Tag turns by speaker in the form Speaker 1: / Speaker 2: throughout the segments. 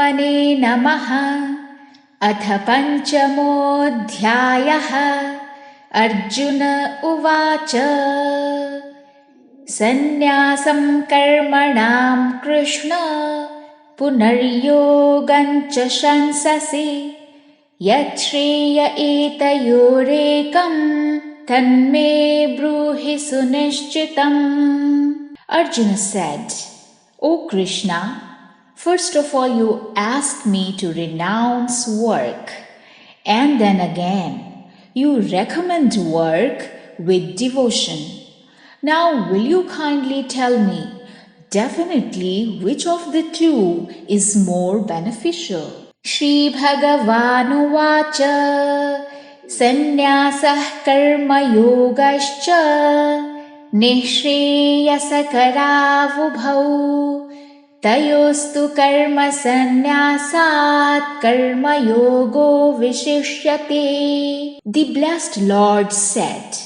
Speaker 1: ब्रह्मणे नमः। अथ पञ्चमोऽध्यायः। अर्जुन उवाच सन्न्यासं कर्मणां कृष्ण पुनर्योगं च शंससि। यच्छ्रेय एतयोरेकं तन्मे ब्रूहि सुनिश्चितम्। Arjuna said, O Krishna, first of all you asked me to renounce work, and then again you recommend work with devotion. Now will you kindly tell me definitely which of the two is more beneficial? Shri Bhagavanuvacha Sannyasah karma yogascha निःश्रेयसकरावुभौ तयोस्तु कर्म संन्यासात् कर्मयोगो विशिष्यते. The blessed Lord said,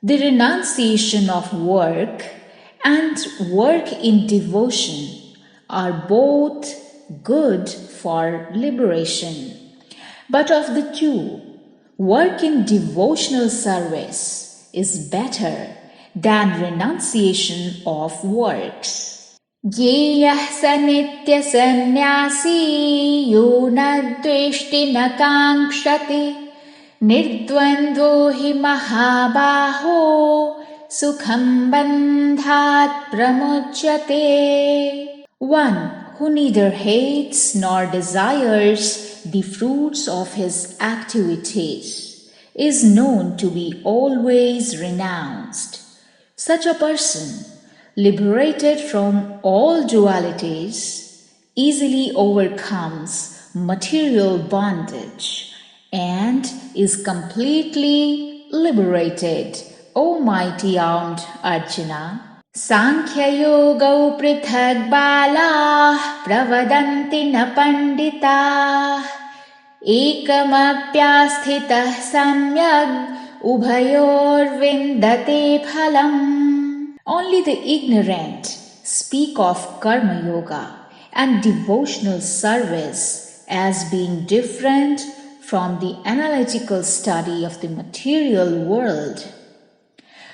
Speaker 1: the renunciation of work and work in devotion are both good for liberation. But of the two, work in devotional service is better than renunciation of works. Yeyah sa nitya sannyasi yo na dveshti na kankshati nirdvandvo hi mahabaho sukham bandhat pramuchyate. One who neither hates nor desires the fruits of his activities is known to be always renounced. Such a person, liberated from all dualities, easily overcomes material bondage and is completely liberated. O mighty armed Arjuna, Sankhya Yogau prithag balah pravadanti na panditah ekamapyasthitah samyag ubhayorvindate phalam. Only the ignorant speak of karma yoga and devotional service as being different from the analytical study of the material world.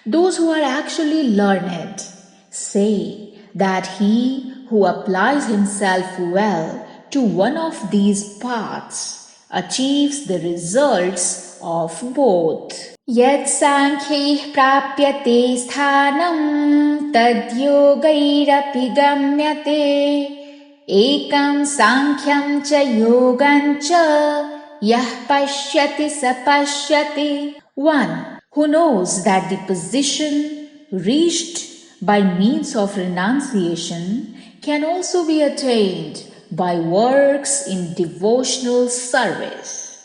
Speaker 1: Those who are actually learned say that he who applies himself well to one of these paths achieves the results of both. Yat sankhyaih prapyate sthanam tad yogairapi gamyate ekam sankhyam cha yogam cha yah pashyati sa pashyati. One who knows that the position reached by means of renunciation can also be attained by works in devotional service,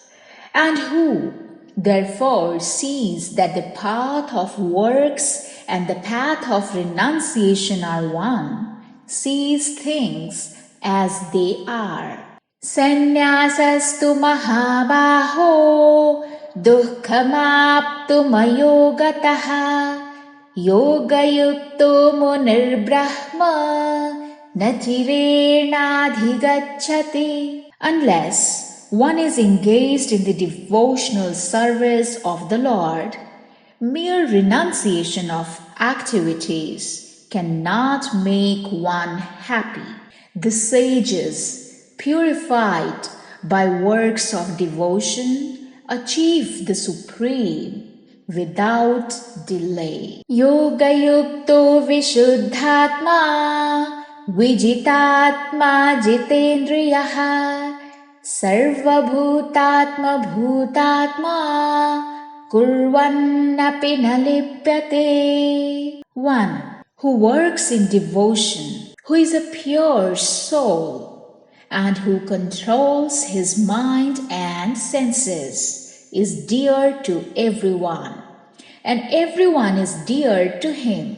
Speaker 1: and who therefore sees that the path of works and the path of renunciation are one, sees things as they are. Sannyasastu mahabaho dukkhamaptumayogataha yogayukto munirbrahma nachirenadhigacchati. Unless one is engaged in the devotional service of the Lord, mere renunciation of activities cannot make one happy. The sages, purified by works of devotion, achieve the supreme without delay. Yoga yukto vishuddhatma vijitatma jitendriyaha sarvabhutatma bhutatma kurvannapi na lipyate. One who works in devotion, who is a pure soul, and who controls his mind and senses, is dear to everyone, and everyone is dear to him.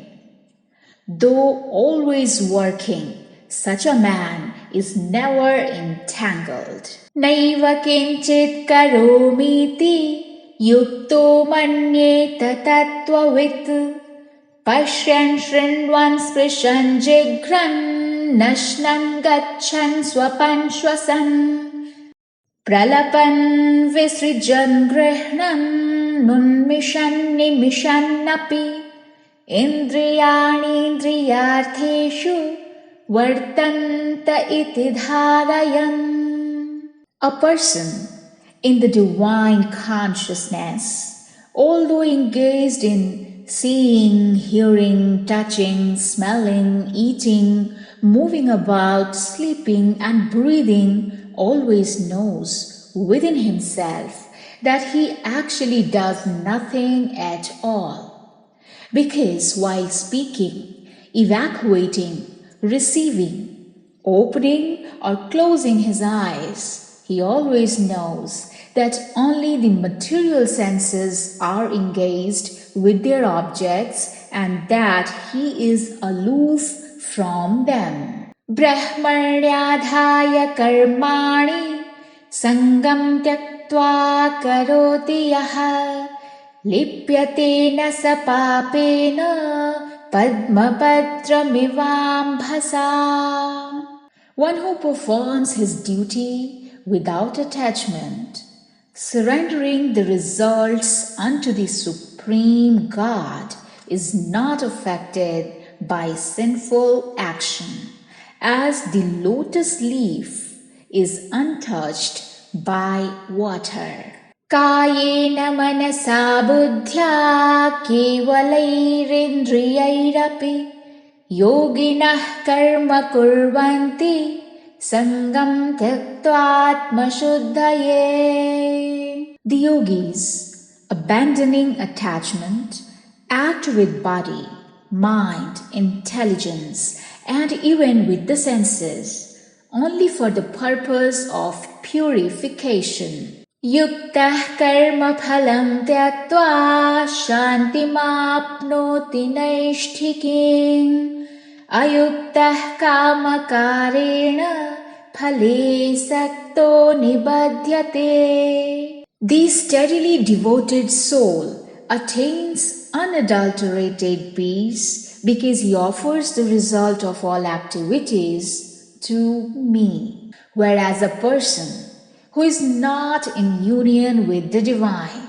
Speaker 1: Though always working, such a man is never entangled. Naiva kinchit karomiti yukto manyeta tattvavit pashyan shrinvan sprishan jigran नश्नन् गच्छन् स्वपन् श्वसन् प्रलपन् विसृजन् गृह्णन् उन्मिषन् निमिषन्नपि इन्द्रियाणीन्द्रियार्थेषु वर्तन्त इति धारयन्. A person in the divine consciousness, although engaged in seeing, hearing, touching, smelling, eating, moving about, sleeping and breathing, always knows within himself that he actually does nothing at all. Because while speaking, evacuating, receiving, opening or closing his eyes, he always knows that only the material senses are engaged with their objects and that he is aloof from them. Brahmanyadhaya karmani sangam tyaktva karoti yaha lipyate na sa papena padmapatramivambhasa. One who performs his duty without attachment, surrendering the results unto the Supreme God, is not affected by sinful action, as the lotus leaf is untouched by water. Kayena manasa buddhya kevalairindrayairapi yoginah karma kurvanti sangam tyaktva shuddhaye. The yogis, abandoning attachment, act with body, mind, intelligence, and even with the senses, only for the purpose of purification. Yuktah karma phalam tyaktva shantimapnoti naishtikim ayuktah kamakarena phale sakto nibadhyate. The steadily devoted soul attains unadulterated peace because he offers the result of all activities to me. Whereas a person who is not in union with the divine,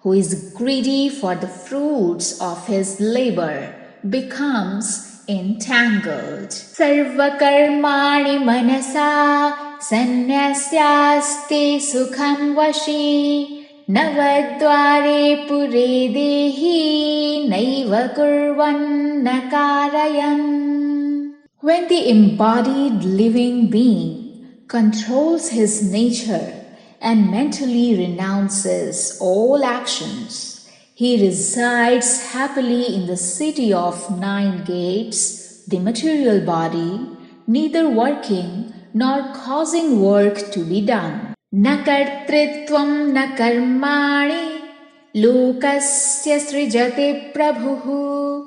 Speaker 1: who is greedy for the fruits of his labor, becomes entangled. Sarva karmani manasa sannyasyasti sukham vashi navadvare pure dehi naiva kurvan nakarayan. When the embodied living being controls his nature and mentally renounces all actions, he resides happily in the city of 9 gates, the material body, neither working nor causing work to be done. Na kartritvam na karmani lokasya srijate prabhuhu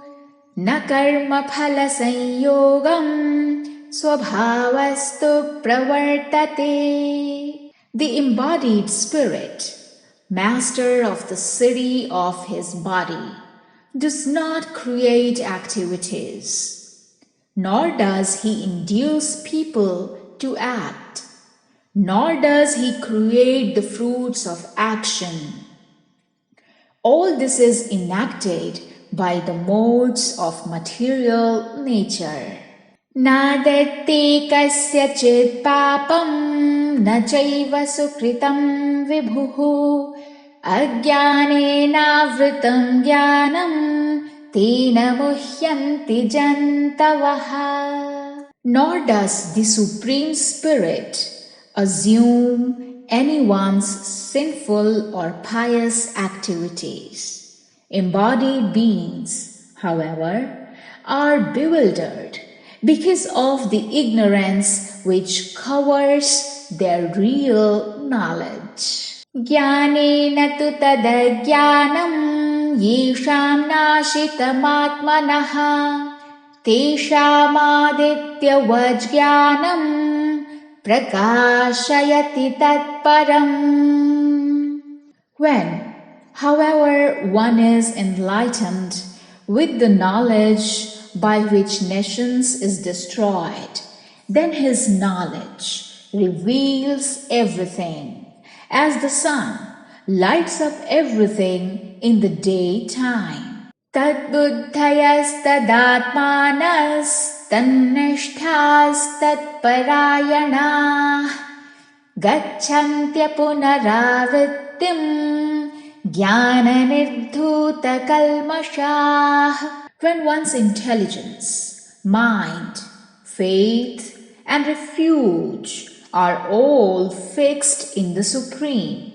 Speaker 1: na karma phala sanyogam swabhavastu pravartate. The embodied spirit, master of the city of his body, does not create activities, nor does he induce people to act, nor does he create the fruits of action. All this is enacted by the modes of material nature. Nadatti kasyachit papam na chaiva sukritam vibhuhu ajnanena vritam jnanam tena muhyanti jantavaha. Nor does the Supreme Spirit assume anyone's sinful or pious activities. Embodied beings, however, are bewildered because of the ignorance which covers their real knowledge. Jnanena tu tadajnanam yesham nashitamatmanaha tesham aditya vajjnanam prakashayati tatparam. When, however, one is enlightened with the knowledge by which nations is destroyed Then his knowledge reveals everything, as the sun lights up everything in the daytime. Tad buddhayastadaatmanas parayana gacchantya punaravrittim jnana kalmashah. When one's intelligence, mind, faith, and refuge are all fixed in the Supreme,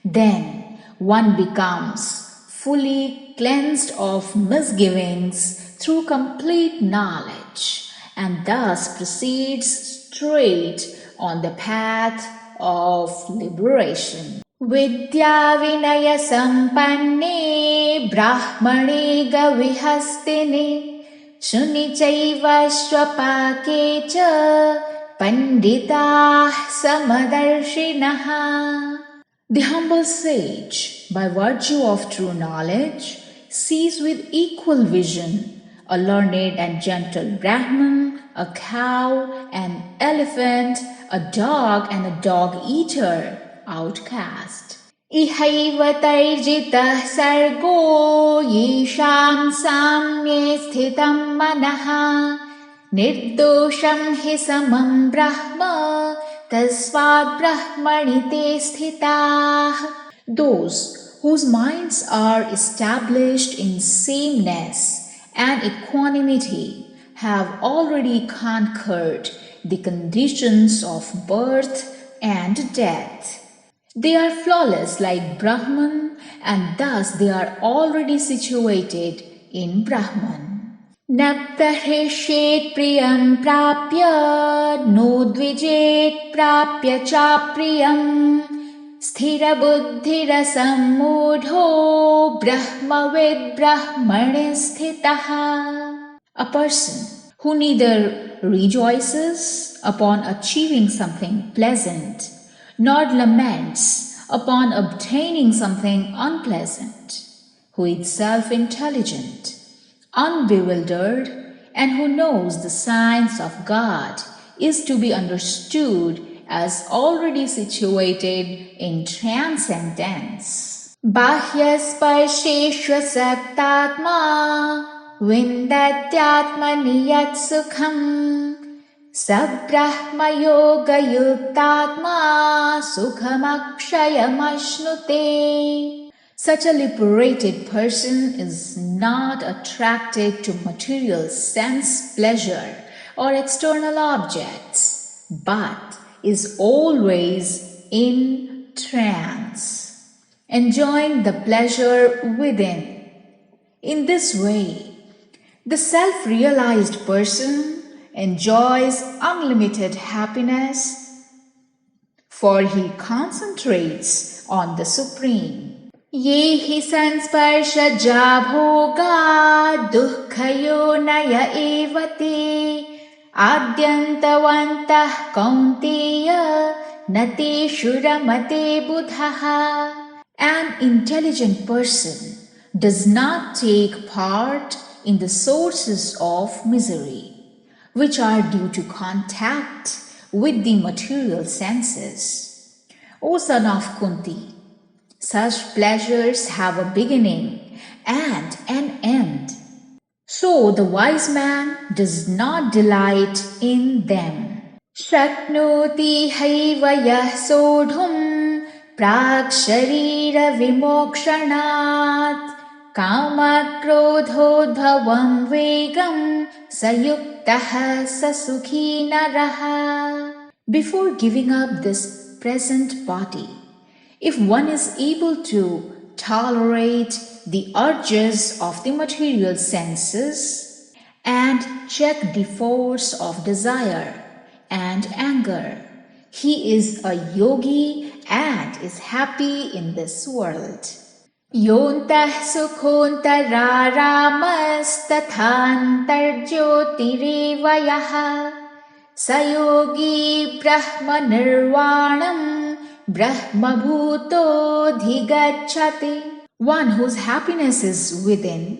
Speaker 1: then one becomes fully cleansed of misgivings through complete knowledge and thus proceeds straight on the path of liberation. Vidya Vinaya Sampanne Brahmane Gavihastine Shuni Chaiva Swapake Cha Pandita Samadarshinaha. The humble sage, by virtue of true knowledge, sees with equal vision a learned and gentle Brahman, a cow, an elephant, a dog, and a dog-eater outcast. Ihaiva tarjitah sargo yisham samye sthitam manaha nirdosham hi samam brahma tasvad brahmani te sthitah. Those whose minds are established in sameness and equanimity have already conquered the conditions of birth and death. They are flawless like Brahman, and thus they are already situated in Brahman. Nabdharishet priyam prapya nodvijet prapya cha priyam sthira buddhira sammudho brahmavid brahmane sthitaha. A person who neither rejoices upon achieving something pleasant nor laments upon obtaining something unpleasant, who is self-intelligent, unbewildered, and who knows the science of God, is to be understood as already situated in transcendence. Bahyasparsheshva saktatma vindatyatmani yat sukham sabrahma yoga yuktatma sukhamakshayamashnuте. Such a liberated person is not attracted to material sense pleasure or external objects, but is always in trance, enjoying the pleasure within. In this way, the self-realized person enjoys unlimited happiness, for he concentrates on the Supreme. Ye hi sansparsha bhoga dukkhayo naya evate adyantavantah kaunteya nate shuramate buddhaha. An intelligent person does not take part in the sources of misery, which are due to contact with the material senses. O son of Kunti, such pleasures have a beginning and an end. So the wise man does not delight in them. Shaknoti haiva yah sodhum prag sharira vimokshanat kama krodhodbhavam vegam sayuktaha sasukhi naraha. Before giving up this present body, if one is able to tolerate the urges of the material senses and check the force of desire and anger, he is a yogi and is happy in this world. Yontah sukhontaramas tathantarjyotireva sayogi brahma nirvanam brahma bhuto dhigacchati. One whose happiness is within,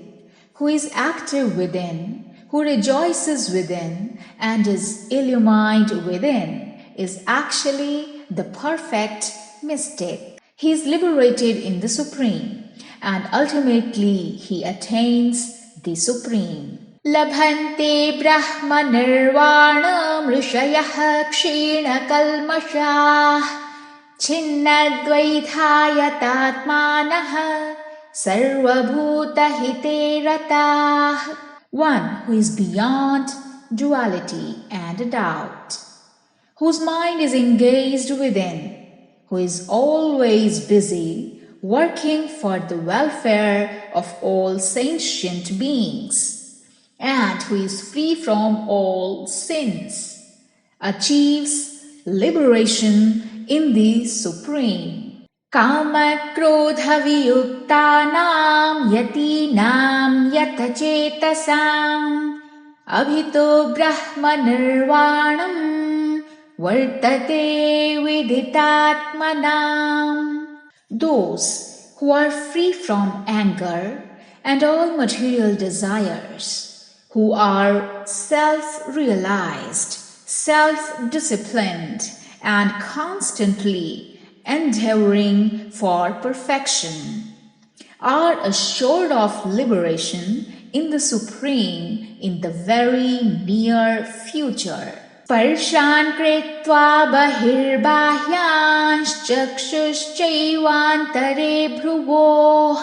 Speaker 1: who is active within, who rejoices within and is illumined within, is actually the perfect mystic. He is liberated in the Supreme, and ultimately he attains the Supreme. Labhante Brahma Nirvana Rishayah Kshina Kalmashah Chinnadvaithayatatmanah Sarvabhuta Hite Ratah. One who is beyond duality and doubt, whose mind is engaged within, who is always busy working for the welfare of all sentient beings, and who is free from all sins, achieves liberation in the Supreme. Kama-krodha-viyuktanam yatinam yatachetasam abhito brahma-nirvanam vartate viditatmanam. Those who are free from anger and all material desires, who are self-realized, self-disciplined, and constantly endeavoring for perfection, are assured of liberation in the Supreme in the very near future. Sparshan kritva bahirbahyans chakshuschaivantare bhruvoh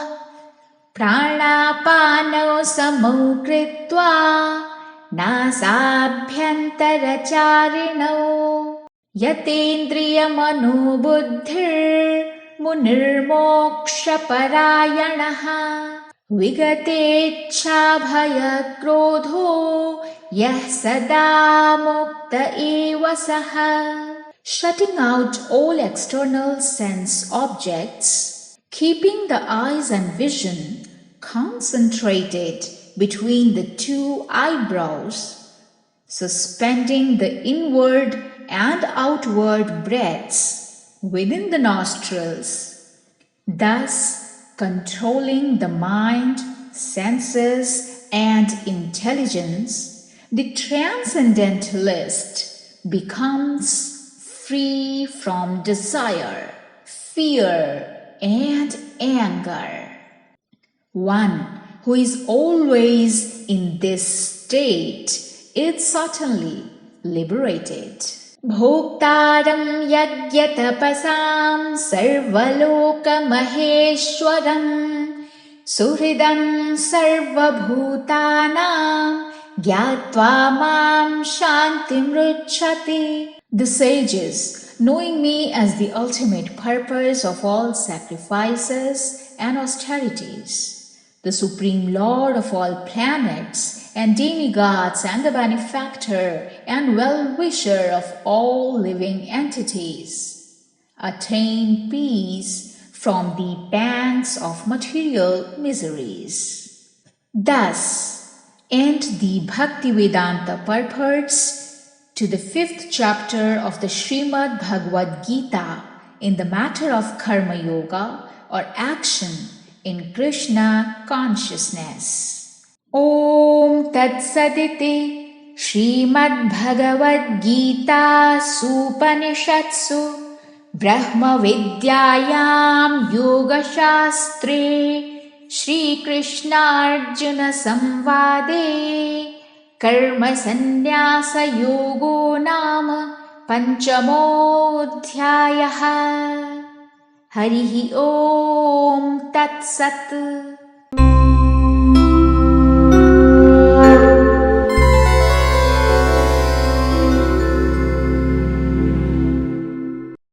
Speaker 1: pranapano samau kritva nasabhyantaracharino yatendriyamanubudhir munirmokshaparayanah vigatechabhayakrodho yah sada mukta eva saha. Shutting out all external sense objects, keeping the eyes and vision concentrated between the two eyebrows, suspending the inward and outward breaths within the nostrils, thus controlling the mind, senses, and intelligence, the transcendentalist becomes free from desire, fear, and anger. One who is always in this state is certainly liberated. Bhoktaram yagyatapasam sarvalokamaheeshwaram suhridam sarvabhutanam gyatva mam shantim ruchati. The sages, knowing me as the ultimate purpose of all sacrifices and austerities, the Supreme Lord of all planets and demigods and the benefactor and well-wisher of all living entities, attain peace from the pangs of material miseries. Thus end the Bhaktivedanta purports to the 5th chapter of the Srimad Bhagavad Gita in the matter of Karma Yoga or action in Krishna consciousness. Om Tat Saditi Srimad Bhagavad Gita Supanishatsu Brahma Vidyayam Yoga Shastre Shri Krishna Arjuna Samvade Karma Sannyasa Yogo Nama Panchamodhyayaha. Harihi Om Tat Sat.